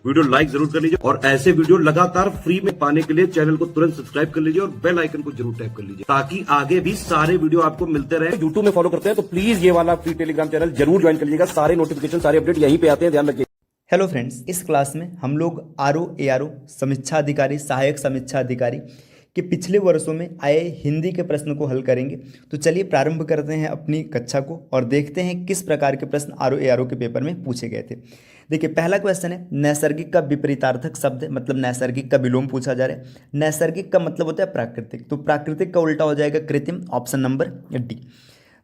Video like जरूर कर लीजिए और ऐसे वीडियो लगातार फ्री में पाने के लिए चैनल को तुरंत सब्सक्राइब कर लीजिए और बेल आइकन को जरूर टैप कर लीजिए ताकि आगे भी सारे वीडियो आपको मिलते रहे। यूट्यूब में फॉलो करते हैं तो प्लीज ये वाला फ्री टेलीग्राम चैनल जरूर ज्वाइन कर लीजिएगा। सारे नोटिफिकेशन सारे अपडेट यहीं पे आते हैं, ध्यान रखिए। हेलो फ्रेंड्स, इस क्लास में हम लोग आरओ एआरओ समीक्षा अधिकारी, सहायक समीक्षा अधिकारी के पिछले वर्षों में आए हिंदी के प्रश्न को हल करेंगे। तो चलिए प्रारंभ करते हैं अपनी कक्षा को और देखते हैं किस प्रकार के प्रश्न आरओ एआरओ के पेपर में पूछे गए थे। देखिए, पहला क्वेश्चन है नैसर्गिक का विपरीतार्थक शब्द है, मतलब नैसर्गिक का विलोम पूछा जा रहा है। नैसर्गिक का मतलब होता है प्राकृतिक, तो प्राकृतिक का उल्टा हो जाएगा कृत्रिम, ऑप्शन नंबर डी।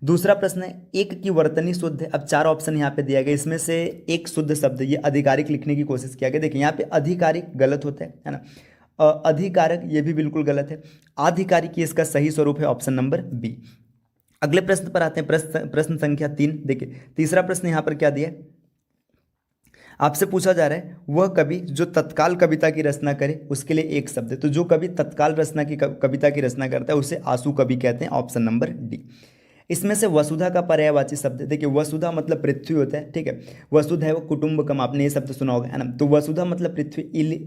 दूसरा प्रश्न है एक की वर्तनी शुद्ध है। अब चार ऑप्शन यहाँ पे दिया गया, इसमें से एक शुद्ध शब्द ये आधिकारिक लिखने की कोशिश किया गया। देखिए यहाँ पे आधिकारिक गलत होता है ना, अधिकारक ये भी बिल्कुल गलत है। आधिकारिक ये इसका सही स्वरूप है, ऑप्शन नंबर बी। अगले प्रश्न पर आते हैं, प्रश्न संख्या 3। देखिए तीसरा प्रश्न यहाँ पर क्या दिया है, आपसे पूछा जा रहा है वह कवि जो तत्काल कविता की रचना करे उसके लिए एक शब्द है। तो जो कवि तत्काल रचना की कविता की रचना करता है उसे आंसू कवि कहते हैं, ऑप्शन नंबर डी। इसमें से वसुधा का पर्यायवाची शब्द है। देखिए वसुधा मतलब पृथ्वी होता है, ठीक है। वसुधा है वो कुटुंबकम, आपने ये शब्द सुना होगा है ना। तो वसुधा मतलब पृथ्वी,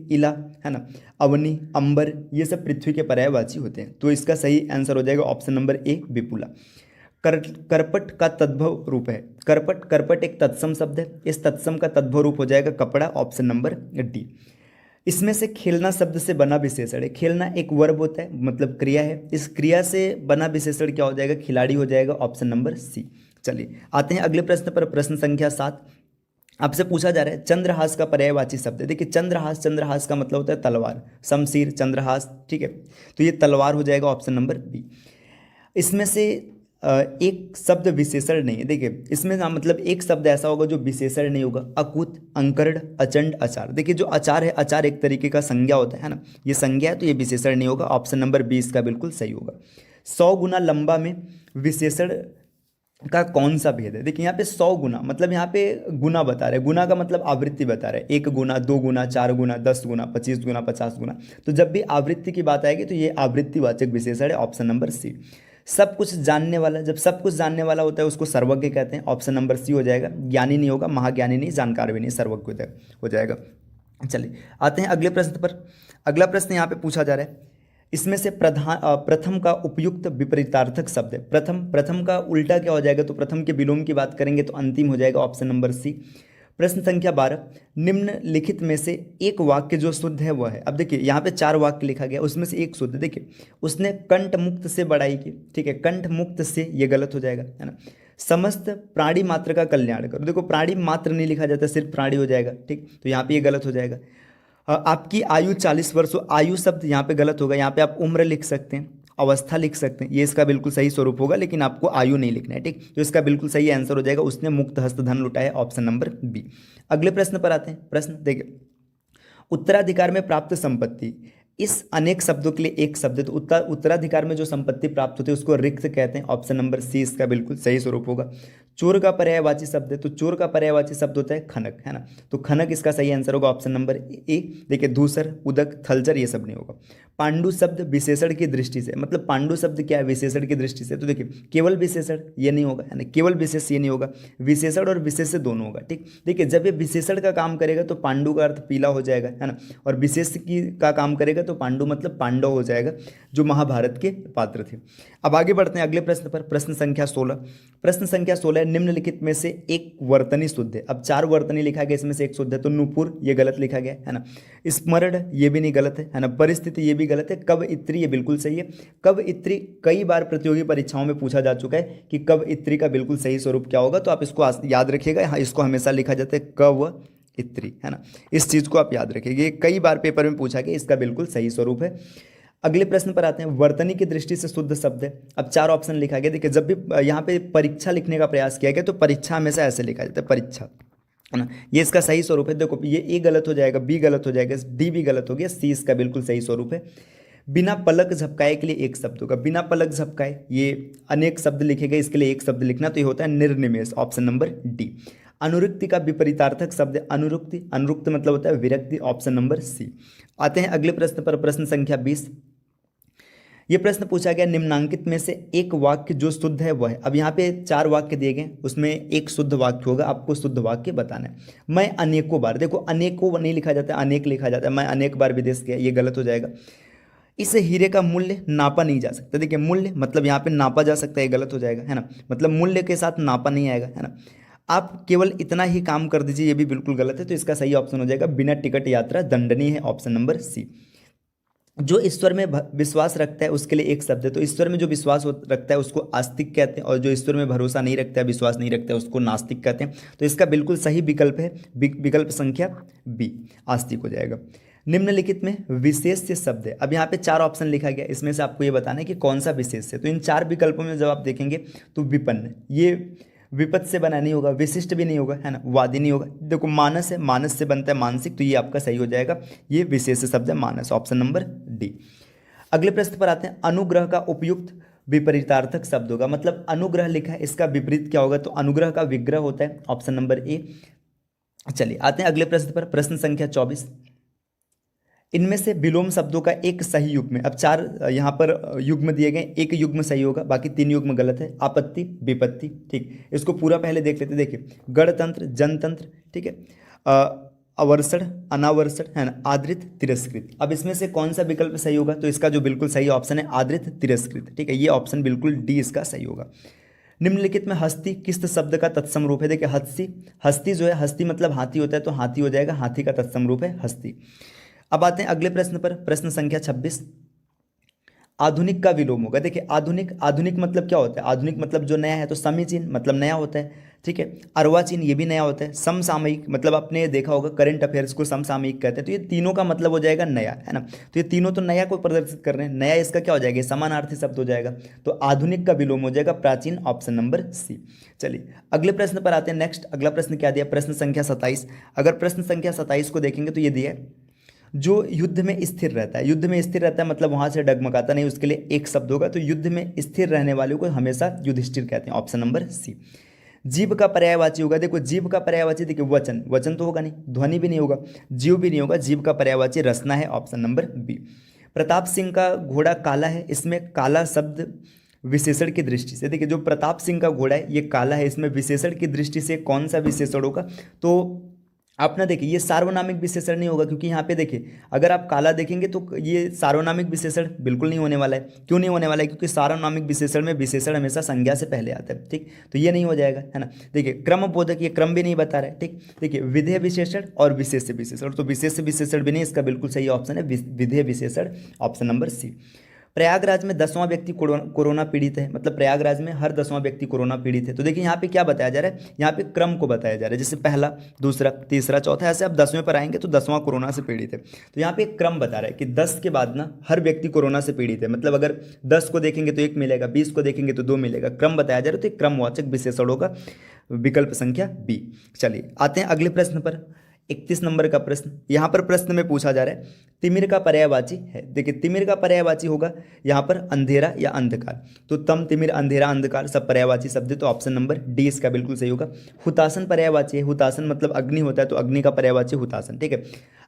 इला है ना, अवनी, अंबर, ये सब पृथ्वी के पर्यायवाची होते हैं। तो इसका सही आंसर हो जाएगा ऑप्शन नंबर ए, विपुला। करपट का तद्भव रूप है। करपट एक तत्सम शब्द है, इस तत्सम का तद्भव रूप हो जाएगा कपड़ा, ऑप्शन नंबर डी। इसमें से खेलना शब्द से बना विशेषण है। खेलना एक वर्ब होता है, मतलब क्रिया है, इस क्रिया से बना विशेषण क्या हो जाएगा, खिलाड़ी हो जाएगा, ऑप्शन नंबर सी। चलिए आते हैं अगले प्रश्न पर, प्रश्न संख्या 7। आपसे पूछा जा रहा है चंद्रहास का पर्यायवाची शब्द है। देखिए चंद्रहास का मतलब होता है तलवार, शमशीर, चंद्रहास, ठीक है। तो ये तलवार हो जाएगा, ऑप्शन नंबर बी। इसमें से एक शब्द विशेषण नहीं है। देखिए इसमें ना मतलब एक शब्द ऐसा होगा जो विशेषण नहीं होगा, अकुत, अंकर्ण, अचंड, अचार। देखिए जो अचार है, अचार एक तरीके का संज्ञा होता है ना, ये संज्ञा है तो ये विशेषण नहीं होगा, ऑप्शन नंबर 20 का बिल्कुल सही होगा। 100 गुना लंबा में विशेषण का कौन सा भेद है। देखिए यहाँ पे 100 गुना मतलब यहाँ पे गुना बता रहे हैं, गुना का मतलब आवृत्ति बता रहे हैं, 1 गुना, 2 गुना, 4 गुना, 10 गुना, 25 गुना, 50 गुना। तो जब भी आवृत्ति की बात आएगी तो ये आवृत्तिवाचक विशेषण है, ऑप्शन नंबर सी। सब कुछ जानने वाला, जब सब कुछ जानने वाला होता है उसको सर्वज्ञ कहते हैं, ऑप्शन नंबर सी हो जाएगा। ज्ञानी नहीं होगा, महाज्ञानी नहीं, जानकार भी नहीं, सर्वज्ञ हो जाएगा। चलिए आते हैं अगले प्रश्न पर। अगला प्रश्न यहाँ पे पूछा जा रहा है, इसमें से प्रथम का उपयुक्त विपरीतार्थक शब्द है। प्रथम का उल्टा क्या हो जाएगा, तो प्रथम के विलोम की बात करेंगे तो अंतिम हो जाएगा, ऑप्शन नंबर सी। प्रश्न संख्या 12, निम्नलिखित में से एक वाक्य जो शुद्ध है वह है। अब देखिए यहाँ पे 4 वाक्य लिखा गया, उसमें से एक शुद्ध। देखिए उसने कंठ मुक्त से बड़ाई की, ठीक है, कंठ मुक्त से ये गलत हो जाएगा, है ना। समस्त प्राणी मात्र का कल्याण करो, देखो प्राणी मात्र नहीं लिखा जाता, सिर्फ प्राणी हो जाएगा, ठीक। तो यहाँ पे ये गलत हो जाएगा। आपकी आयु 40 वर्ष हो, आयु शब्द यहाँ पे गलत होगा, यहाँ पे आप उम्र लिख सकते हैं, अवस्था लिख सकते हैं, ये इसका बिल्कुल सही स्वरूप होगा, लेकिन आपको आयु नहीं लिखना है, ठीक। तो इसका बिल्कुल सही आंसर हो जाएगा उसने मुक्त हस्त धन लुटाया, ऑप्शन नंबर बी। अगले प्रश्न पर आते हैं। प्रश्न देखिए, उत्तराधिकार में प्राप्त संपत्ति, इस अनेक शब्दों के लिए एक शब्द है, तो उत्तराधिकार में जो संपत्ति प्राप्त होती है उसको रिक्त कहते हैं, ऑप्शन नंबर सी इसका बिल्कुल सही स्वरूप होगा। चोर का पर्यायवाची शब्द है, तो चोर का पर्यायवाची शब्द होता है खनक, है ना। तो खनक इसका सही आंसर होगा, ऑप्शन नंबर ए। देखिए धूसर, उदक, थलचर ये सब नहीं होगा। पांडु शब्द विशेषण की दृष्टि से, मतलब पांडु शब्द क्या है, विशेषण की दृष्टि से। तो देखिए केवल विशेषण ये नहीं होगा, है ना, केवल विशेष ये नहीं होगा, विशेषण और विशेष से दोनों होगा, ठीक। देखिए जब ये विशेषण का काम करेगा तो पांडु का अर्थ पीला हो जाएगा, है ना, और विशेष की का काम करेगा तो पांडु मतलब पांडव हो जाएगा, जो महाभारत के पात्र थे। अब आगे बढ़ते हैं अगले प्रश्न पर, प्रश्न संख्या 16। प्रश्न संख्या 16, निम्नलिखित में से एक वर्तनी शुद्ध है। अब 4 वर्तनी लिखा गया, इसमें से एक शुद्ध है, तो नुपुर ये गलत लिखा गया है ना। स्मरण ये भी नहीं गलत है ना। परिस्थिति ये भी गलत है। कब इत्री ये बिल्कुल सही है। कब इत्री कई बार प्रतियोगी परीक्षाओं में पूछा जा चुका है कि कब इत्री का बिल्कुल सही स्वरूप क्या होगा, तो आप इसको याद रखिएगा। हाँ, इसको हमेशा लिखा जाता है कव इत्री, है ना, इस चीज़ को आप याद रखिएगा, कई बार पेपर में पूछा गया, इसका बिल्कुल सही स्वरूप है। अगले प्रश्न पर आते हैं, वर्तनी की दृष्टि से शुद्ध शब्द है। अब 4 ऑप्शन लिखा गया। देखिए जब भी यहाँ पे परीक्षा लिखने का प्रयास किया गया तो परीक्षा हमेशा ऐसे लिखा जाता है, परीक्षा, है ना, ये इसका सही स्वरूप है। देखो ये ए गलत हो जाएगा, बी गलत हो जाएगा, डी भी गलत हो गया, सी इसका बिल्कुल सही स्वरूप है। बिना पलक झपकाए के लिए एक शब्द होगा। बिना पलक झपकाए ये अनेक शब्द लिखे गए, इसके लिए एक शब्द लिखना, तो ये होता है निर्निमेष, ऑप्शन नंबर डी। अनुरुक्ति का विपरीतार्थक शब्द है अनुरुक्ति, अनुरुक्त मतलब होता है विरक्ति, ऑप्शन नंबर सी। आते हैं अगले प्रश्न पर, प्रश्न संख्या 20। ये प्रश्न पूछा गया निम्नांकित में से एक वाक्य जो शुद्ध है वह है। अब यहाँ पे 4 वाक्य दिए गए, उसमें एक शुद्ध वाक्य होगा, आपको शुद्ध वाक्य बताना है। मैं अनेकों बार, देखो अनेकों नहीं लिखा जाता है, अनेक लिखा जाता है। मैं अनेक बार विदेश गया, ये गलत हो जाएगा। इस हीरे का मूल्य नापा नहीं जा सकता। देखिए मूल्य मतलब यहाँ पे नापा जा सकता है, ये गलत हो जाएगा, है ना। मतलब मूल्य के साथ नापा नहीं आएगा, है ना। आप केवल इतना ही काम कर दीजिए, ये भी बिल्कुल गलत है। तो इसका सही ऑप्शन हो जाएगा बिना टिकट यात्रा दंडनीय है, ऑप्शन नंबर सी। जो ईश्वर में विश्वास रखता है उसके लिए एक शब्द है। तो ईश्वर में जो विश्वास रखता है उसको आस्तिक कहते हैं, और जो ईश्वर में भरोसा नहीं रखता है, विश्वास नहीं रखता है, उसको नास्तिक कहते हैं। तो इसका बिल्कुल सही विकल्प है विकल्प संख्या बी, आस्तिक हो जाएगा। निम्नलिखित में विशेष्य शब्द है। अब यहाँ पे 4 ऑप्शन लिखा गया, इसमें से आपको ये बताना है कि कौन सा विशेष है। तो इन 4 विकल्पों में जब आप देखेंगे तो विपन्न, ये विपद से बना नहीं होगा, विशिष्ट भी नहीं होगा, है ना, वादी नहीं होगा। देखो मानस है, मानस से बनता है मानसिक, तो ये आपका सही हो जाएगा, ये विशेष शब्द है मानस, ऑप्शन नंबर डी। अगले प्रश्न पर आते हैं। अनुग्रह का उपयुक्त विपरीतार्थक शब्द होगा, मतलब अनुग्रह लिखा है, इसका विपरीत क्या होगा? तो अनुग्रह का विग्रह होता है, ऑप्शन नंबर ए। चलिए आते हैं अगले प्रश्न पर, प्रश्न संख्या 24। इनमें से विलोम शब्दों का एक सही युग्म, अब 4 यहाँ पर युग्म दिए गए, एक युग्म सही होगा, बाकी 3 युग्म गलत है। आपत्ति, विपत्ति, ठीक, इसको पूरा पहले देख लेते। देखिए गणतंत्र, जनतंत्र, ठीक है, अवर्षण, अनावर्षण, है ना, आदृत, तिरस्कृत। अब इसमें से कौन सा विकल्प सही होगा? तो इसका जो बिल्कुल सही ऑप्शन है आदृत, तिरस्कृत, ठीक है, ये ऑप्शन बिल्कुल डी इसका सही होगा। निम्नलिखित में हस्ती किस शब्द का तत्सम रूप है? देखिए हस्ती, हस्ती जो है, हस्ती मतलब हाथी होता है, तो हाथी हो जाएगा, हाथी का तत्सम रूप है हस्ती। अब आते हैं अगले प्रश्न पर, प्रश्न संख्या 26। आधुनिक का विलोम होगा। देखिए आधुनिक, आधुनिक मतलब क्या होता है? आधुनिक मतलब जो नया है, तो समीचीन मतलब नया होता है, ठीक है। अर्वाचीन ये भी नया होता है। समसामयिक मतलब आपने देखा होगा करंट अफेयर्स को समसामयिक कहते हैं, तो ये तीनों का मतलब हो जाएगा नया, है ना। तो ये तीनों तो नया को प्रदर्शित कर रहे हैं, नया इसका क्या हो जाएगा? समानार्थी शब्द हो जाएगा। तो आधुनिक का विलोम हो जाएगा प्राचीन, ऑप्शन नंबर सी। चलिए अगले प्रश्न पर आते हैं। नेक्स्ट अगला प्रश्न क्या दिया? प्रश्न संख्या 27। अगर प्रश्न संख्या 27 को देखेंगे तो ये दिया है, जो युद्ध में स्थिर रहता है, युद्ध में स्थिर रहता है मतलब वहां से डगमगाता नहीं, उसके लिए एक शब्द होगा। तो युद्ध में स्थिर रहने वाले को हमेशा युधिष्ठिर कहते हैं, ऑप्शन नंबर सी। जीव का पर्यायवाची होगा। देखो जीव का पर्यायवाची, देखिए वचन, वचन तो होगा नहीं, ध्वनि भी नहीं होगा, जीव भी नहीं होगा, जीव का पर्यायवाची रसना है, option number B. Pratap Singh का घोड़ा काला है, इसमें काला शब्द विशेषण की दृष्टि से, देखिए जो प्रताप सिंह का घोड़ा है ये काला है, इसमें विशेषण की दृष्टि से कौन सा विशेषण होगा? तो आप ना देखिए ये सार्वनामिक विशेषण नहीं होगा, क्योंकि यहाँ पे देखिए अगर आप काला देखेंगे तो ये सार्वनामिक विशेषण बिल्कुल नहीं होने वाला है। क्यों नहीं होने वाला है? क्योंकि सार्वनामिक विशेषण में विशेषण हमेशा संज्ञा से पहले आता है, ठीक, तो ये नहीं हो जाएगा, है ना। देखिए क्रम बोधक, ये क्रम भी नहीं बता रहा है, ठीक। देखिए विधेय विशेषण और विशेष विशेषण, तो विशेष विशेषण भी नहीं, इसका बिल्कुल सही ऑप्शन है विधेय विशेषण, ऑप्शन नंबर सी। प्रयागराज में 10वां व्यक्ति कोरोना पीड़ित है, मतलब प्रयागराज में हर 10वां व्यक्ति कोरोना पीड़ित है। तो देखिए यहाँ पे क्या बताया जा रहा है? यहाँ पे क्रम को बताया जा रहा है, जैसे पहला, दूसरा, तीसरा, चौथा, ऐसे आप 10वें पर आएंगे तो 10वां कोरोना से पीड़ित है। तो यहाँ पे एक क्रम बता रहा है कि 10 के बाद ना हर व्यक्ति कोरोना से पीड़ित है, मतलब अगर 10 को देखेंगे तो 1 मिलेगा, 20 को देखेंगे तो 2 मिलेगा, क्रम बताया जा रहा है, तो एक क्रमवाचक विशेषण होगा, विकल्प संख्या बी। चलिए आते हैं अगले प्रश्न पर, 31 नंबर का प्रश्न। यहाँ पर प्रश्न में पूछा जा रहा है तिमिर का पर्यायवाची है। देखिए तिमिर का पर्यायवाची होगा यहाँ पर अंधेरा या अंधकार, तो तम, तिमिर, अंधेरा, अंधकार सब पर्यायवाची शब्द है, तो ऑप्शन नंबर डी इसका बिल्कुल सही होगा। हुतासन पर्यायवाची है, हुतासन मतलब अग्नि होता है, तो अग्नि का पर्यायवाची हुतासन, ठीक है।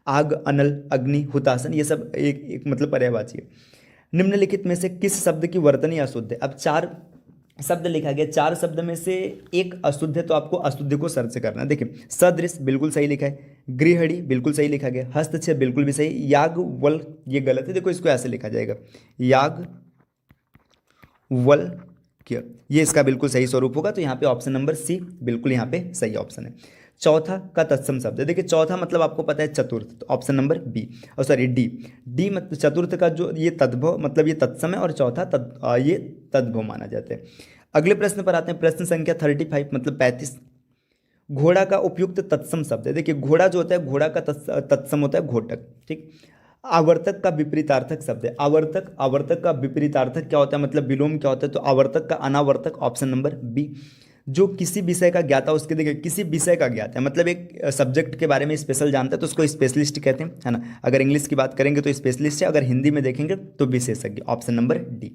आग, अनल, अग्नि, हुतासन ये सब एक मतलब पर्यायवाची है। निम्नलिखित में से किस शब्द की वर्तनी अशुद्ध है? अब 4 शब्द लिखा गया, 4 शब्द में से एक अशुद्ध है, तो आपको अशुद्ध को सर्च करना है। देखिए सदृश बिल्कुल सही लिखा है, गृहणी बिल्कुल सही लिखा गया, हस्तक्षेप बिल्कुल भी सही, याग वल ये गलत है। देखो इसको ऐसे लिखा जाएगा, याग वल क्य, ये इसका बिल्कुल सही स्वरूप होगा। तो यहाँ पे ऑप्शन नंबर सी बिल्कुल यहाँ पे सही ऑप्शन है। चौथा का तत्सम शब्द है। देखिए चौथा मतलब आपको पता है चतुर्थ, तो ऑप्शन नंबर बी, और सॉरी डी मतलब चतुर्थ का जो ये तद्भव मतलब ये तत्सम है, और चौथा ये तद्भव माना जाता है। अगले प्रश्न पर आते हैं, प्रश्न संख्या 35 मतलब 35। घोड़ा का उपयुक्त तत्सम शब्द है। देखिए घोड़ा जो होता है, घोड़ा का तत्सम होता है घोटक, ठीक। आवर्तक का विपरीतार्थक शब्द है। आवर्तक, आवर्तक का विपरीतार्थक क्या होता है, मतलब विलोम क्या होता है? तो आवर्तक का अनावर्तक, ऑप्शन नंबर बी। जो किसी विषय का ज्ञाता, उसके देखिए किसी विषय का ज्ञाता है, मतलब एक सब्जेक्ट के बारे में स्पेशल जानता है तो उसको स्पेशलिस्ट कहते हैं, है ना। अगर इंग्लिश की बात करेंगे तो स्पेशलिस्ट है, अगर हिंदी में देखेंगे तो विशेषज्ञ, ऑप्शन नंबर डी।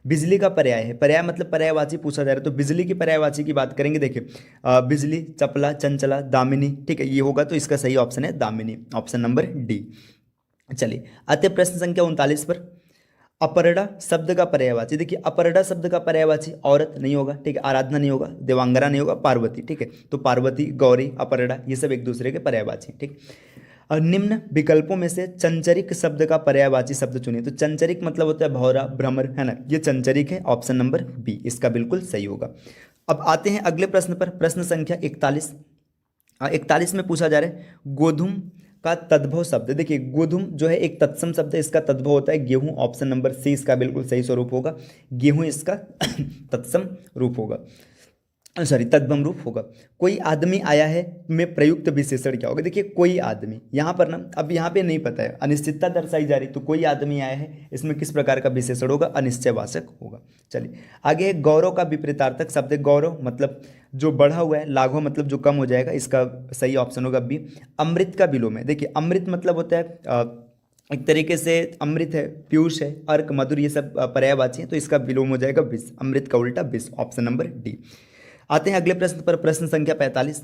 बिजली का पर्याय है, पर्याय मतलब पर्यायवाची पूछा जा रहा है, तो बिजली की पर्यायवाची की बात करेंगे। देखिए बिजली, चपला, चंचला, दामिनी, ठीक है, ये होगा, तो इसका सही ऑप्शन है दामिनी, ऑप्शन नंबर डी। चलिए आते प्रश्न संख्या 39 पर। अपरड़ा शब्द का पर्यायवाची, देखिए अपरड़ा शब्द का पर्यायवाची औरत नहीं होगा, ठीक है, आराधना नहीं होगा, देवांगना नहीं होगा, पार्वती, ठीक है। तो पार्वती, गौरी, अपरड़ा ये सब एक दूसरे के पर्यायवाची, ठीक। और निम्न विकल्पों में से चंचरिक शब्द का पर्यायवाची शब्द चुनिए। तो चंचरिक मतलब होता है भौरा, भ्रमर, है ना, ये चंचरिक है, ऑप्शन नंबर बी इसका बिल्कुल सही होगा। अब आते हैं अगले प्रश्न पर, प्रश्न संख्या 41। 41 में पूछा जा रहा है गोधूम का तद्भव शब्द। देखिए गोधूम जो है एक तत्सम शब्द है, इसका तद्भव होता है गेहूं, ऑप्शन नंबर सी इसका बिल्कुल सही स्वरूप होगा, गेहूं इसका तत्सम रूप होगा, सॉरी तद्भव रूप होगा। कोई आदमी आया है में प्रयुक्त विशेषण क्या होगा। देखिए कोई आदमी, यहाँ पर ना अब यहाँ पे नहीं पता है, अनिश्चितता दर्शाई जा रही, तो कोई आदमी आया है इसमें किस प्रकार का विशेषण होगा, अनिश्चयवाचक होगा। चलिए आगे है गौरव का विपरीतार्थक शब्द है। गौरव मतलब जो बढ़ा हुआ है, लाघव मतलब जो कम हो जाएगा, इसका सही ऑप्शन होगा बी। अमृत का विलोम है। देखिए अमृत मतलब होता है एक तरीके से अमृत है, पीयूष है, अर्क, मधुर, ये सब पर्यायवाची हैं, तो इसका विलोम हो जाएगा विष, अमृत का उल्टा विष, ऑप्शन नंबर डी। आते हैं अगले प्रश्न पर, प्रश्न संख्या 45।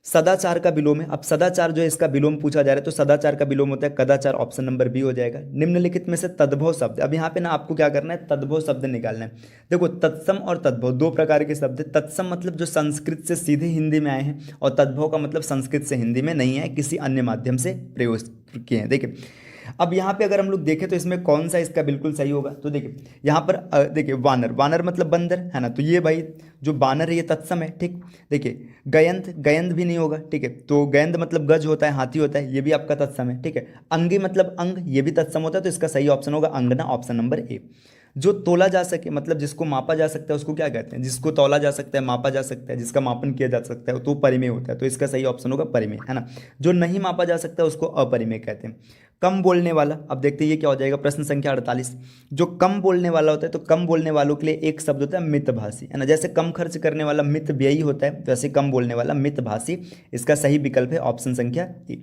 सदाचार का विलोम है। अब सदाचार जो है इसका विलोम पूछा जा रहा है, तो सदाचार का विलोम होता है कदाचार, ऑप्शन नंबर बी हो जाएगा। निम्नलिखित में से तद्भव शब्द, अब यहाँ पे ना आपको क्या करना है, तद्भव शब्द निकालना है। देखो तत्सम और तद्भव दो प्रकार के शब्द है। तत्सम मतलब जो संस्कृत से सीधे हिंदी में आए हैं, और तद्भव का मतलब संस्कृत से हिंदी में नहीं है, किसी अन्य माध्यम से प्रयोग किए हैं। देखिए अब यहाँ पे अगर हम लोग देखें तो इसमें कौन सा इसका बिल्कुल सही होगा, तो देखिए यहाँ पर देखिए वानर, वानर मतलब बंदर, है ना, तो ये भाई जो बानर है ये तत्सम है, ठीक। देखिए गयंत, गयंत भी नहीं होगा, ठीक है, तो गयंत मतलब गज होता है, हाथी होता है, ये भी आपका तत्सम है, ठीक है। अंगी मतलब अंग, ये भी तत्सम होता है, तो इसका सही ऑप्शन होगा अंगना, ऑप्शन नंबर ए। जो तोला जा सके मतलब जिसको मापा जा सकता है उसको क्या कहते हैं, जिसको तौला जा सकता है, मापा जा सकता है, जिसका मापन किया जा सकता है तो परिमेय होता है, तो इसका सही ऑप्शन होगा परिमेय, है ना। जो नहीं मापा जा सकता है उसको अपरिमेय कहते हैं। कम बोलने वाला, अब देखते हैं ये क्या हो जाएगा, प्रश्न संख्या 48। जो कम बोलने वाला होता है, तो कम बोलने वालों के लिए एक शब्द होता है मितभाषी, है ना। जैसे कम खर्च करने वाला मित व्ययी होता है, वैसे कम बोलने वाला मितभाषी, इसका सही विकल्प है ऑप्शन संख्या ए।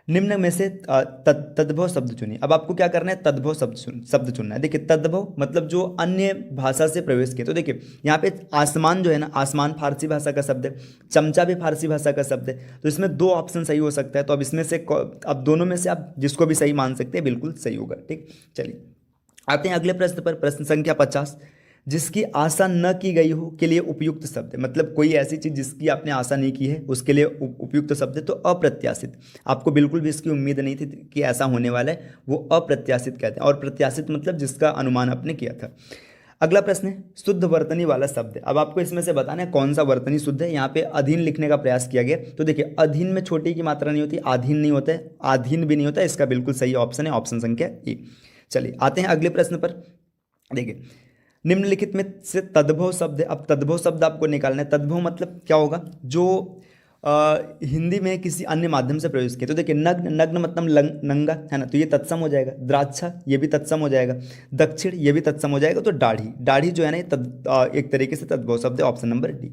निम्न में से तद्भव शब्द चुनिए। अब आपको क्या करना है, तद्भव शब्द चुनना है। देखिए तद्भव मतलब जो अन्य भाषा से प्रवेश किया, तो देखिए यहाँ पे आसमान जो है ना, आसमान फारसी भाषा का शब्द है, चमचा भी फारसी भाषा का शब्द है, तो इसमें दो ऑप्शन सही हो सकता है। तो अब इसमें से अब दोनों में से आप जिसको भी सही मान सकते हैं, बिल्कुल सही होगा, ठीक। चलिए आते हैं अगले प्रश्न पर, प्रश्न संख्या 50। जिसकी आशा न की गई हो के लिए उपयुक्त शब्द है, मतलब कोई ऐसी चीज जिसकी आपने आशा नहीं की है उसके लिए उपयुक्त शब्द है, तो अप्रत्याशित। आपको बिल्कुल भी इसकी उम्मीद नहीं थी कि ऐसा होने वाला है, वो अप्रत्याशित कहते हैं, और प्रत्याशित मतलब जिसका अनुमान आपने किया था। अगला प्रश्न है शुद्ध वर्तनी वाला शब्द है। अब आपको इसमें से बताना है कौन सा वर्तनी शुद्ध है। यहाँ पे अधीन लिखने का प्रयास किया गया, तो देखिए अधीन में छोटी की मात्रा नहीं होती, आधीन नहीं होता है, आधीन भी नहीं होता है, इसका बिल्कुल सही ऑप्शन है ऑप्शन संख्या ए। चलिए आते हैं अगले प्रश्न पर। देखिए निम्नलिखित में से तद्भव शब्द है। अब तद्भव शब्द आपको निकालना है। तद्भव मतलब क्या होगा, जो हिंदी में किसी अन्य माध्यम से प्रयोग किया। तो देखिए नग्न, नग्न मतलब नंगा, है ना, तो ये तत्सम हो जाएगा। द्राक्षा ये भी तत्सम हो जाएगा। दक्षिण ये भी तत्सम हो जाएगा। तो दाढ़ी, दाढ़ी जो है ना ये एक तरीके से तद्भव शब्द है, ऑप्शन नंबर डी।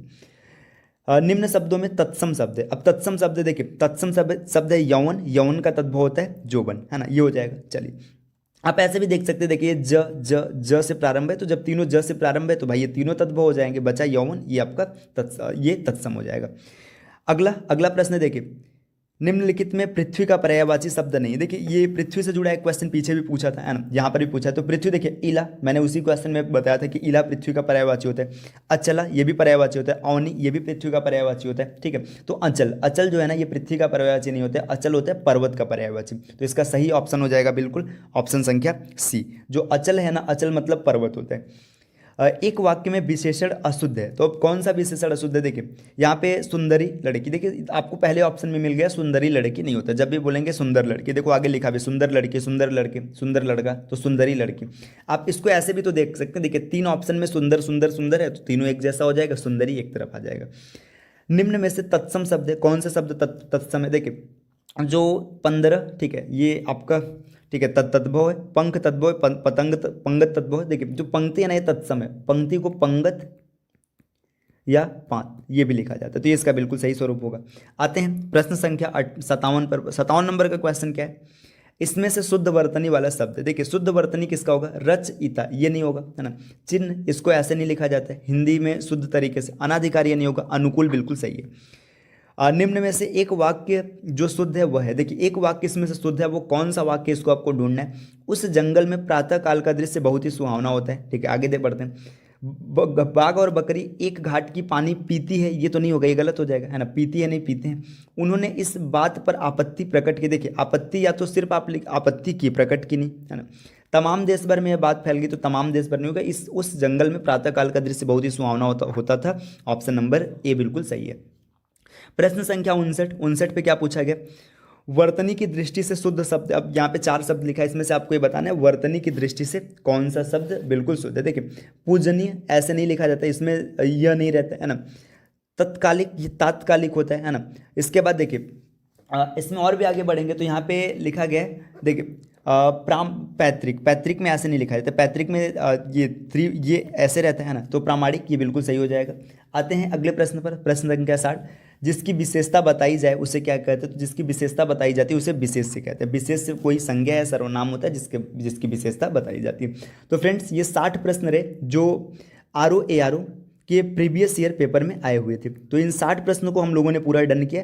निम्न शब्दों में तत्सम शब्द है। अब तत्सम शब्द देखिए, तत्सम शब्द है यौवन, यौवन का तद्भव होता है जोबन, है ना, ये हो जाएगा। चलिए आप ऐसे भी देख सकते हैं, देखिए ज ज ज से प्रारंभ है, तो जब तीनों ज से प्रारंभ है तो भाई ये तीनों तद्भव हो जाएंगे, बचा यौवन, ये आपका ये तत्सम हो जाएगा। अगला प्रश्न देखिए, निम्नलिखित में पृथ्वी का पर्यायवाची शब्द नहीं। देखिए ये पृथ्वी से जुड़ा एक क्वेश्चन पीछे भी पूछा था, है ना, यहाँ पर भी पूछा है। तो पृथ्वी देखिए इला, मैंने उसी क्वेश्चन में बताया था कि इला पृथ्वी का पर्यायवाची होता है। अचला ये भी पर्यायवाची होता है। अवनी ये भी पृथ्वी का पर्यायवाची होता है, ठीक है। तो अचल, अचल जो है ना ये पृथ्वी का पर्यायवाची नहीं होता है, अचल होता है पर्वत का पर्यायवाची। तो इसका सही ऑप्शन हो जाएगा बिल्कुल ऑप्शन संख्या सी। जो अचल है ना, अचल मतलब पर्वत होता है। एक वाक्य में विशेषण अशुद्ध है, तो अब कौन सा विशेषण अशुद्ध है। देखिए यहाँ पे सुंदरी लड़की, देखिए आपको पहले ऑप्शन में मिल गया सुंदरी लड़की नहीं होता, जब भी बोलेंगे सुंदर लड़की। देखो आगे लिखा भी सुंदर लड़की, सुंदर लड़के, सुंदर लड़का, तो सुंदरी लड़की। आप इसको ऐसे भी तो देख सकते हैं, देखिए तीन ऑप्शन में सुंदर सुंदर सुंदर है, तो तीनों एक जैसा हो जाएगा, सुंदरी एक तरफ आ जाएगा। निम्न में से तत्सम शब्द है, कौन सा शब्द तत्सम है। देखिए जो 15, ठीक है, ये आपका ठीक है तद्भव है। पंख तद्भव है, पतंग पंगत तद्भव है। देखिए जो पंक्ति है ना ये तत्सम है, पंक्ति को पंगत या पांत ये भी लिखा जाता है, तो ये इसका बिल्कुल सही स्वरूप होगा। आते हैं प्रश्न संख्या 57 पर। 57 नंबर का क्वेश्चन क्या है, इसमें से शुद्ध वर्तनी वाला शब्द है। देखिए शुद्ध वर्तनी किसका होगा, रच इता ये नहीं होगा, है ना। चिन्ह इसको ऐसे नहीं लिखा जाता है हिंदी में शुद्ध तरीके से। अनाधिकारी ये नहीं होगा, अनुकूल बिल्कुल सही है। निम्न में से एक वाक्य जो शुद्ध है वह है, देखिए एक वाक्य इसमें से शुद्ध है, वो कौन सा वाक्य, इसको आपको ढूंढना है। उस जंगल में प्रातः काल का दृश्य बहुत ही सुहावना होता है। ठीक है, आगे दे बढ़ते हैं। बाघ और बकरी एक घाट की पानी पीती है, ये तो नहीं होगा, ये गलत हो जाएगा, है ना, पीती है नहीं पीते हैं। उन्होंने इस बात पर आपत्ति प्रकट की, देखिए आपत्ति या तो सिर्फ आप आपत्ति की, प्रकट की नहीं, है ना। तमाम देश भर में यह बात फैल गई, तो तमाम देश भर नहीं होगा, इस उस जंगल में प्रातःकाल का दृश्य बहुत ही सुहावना होता था। ऑप्शन नंबर ए बिल्कुल सही है। प्रश्न संख्या 59 पे क्या पूछा गया, वर्तनी की दृष्टि से शुद्ध शब्द। अब यहाँ पे 4 शब्द लिखा है, इसमें से आपको ये बताना है वर्तनी की दृष्टि से कौन सा शब्द बिल्कुल शुद्ध है। देखिए पूजनीय ऐसे नहीं लिखा जाता, इसमें यह नहीं रहता है ना। तत्कालिक, ये तात्कालिक होता है ना। इसके बाद देखिए इसमें और भी आगे बढ़ेंगे तो यहाँ पे लिखा गया है, देखिए पैतृक में ऐसे नहीं लिखा जाता, पैतृक में ये ऐसे रहता है ना, तो प्रामाणिक ये बिल्कुल सही हो जाएगा। आते हैं अगले प्रश्न पर, प्रश्न संख्या 60। जिसकी विशेषता बताई जाए उसे क्या कहते हैं, तो जिसकी विशेषता बताई जाती है उसे विशेष से कहते हैं। विशेष से कोई संज्ञा या सर्वनाम होता है जिसकी विशेषता बताई जाती है। तो फ्रेंड्स ये 60 प्रश्न रहे जो आरओ एआरओ के प्रीवियस ईयर पेपर में आए हुए थे। तो इन 60 प्रश्नों को हम लोगों ने पूरा डन किया।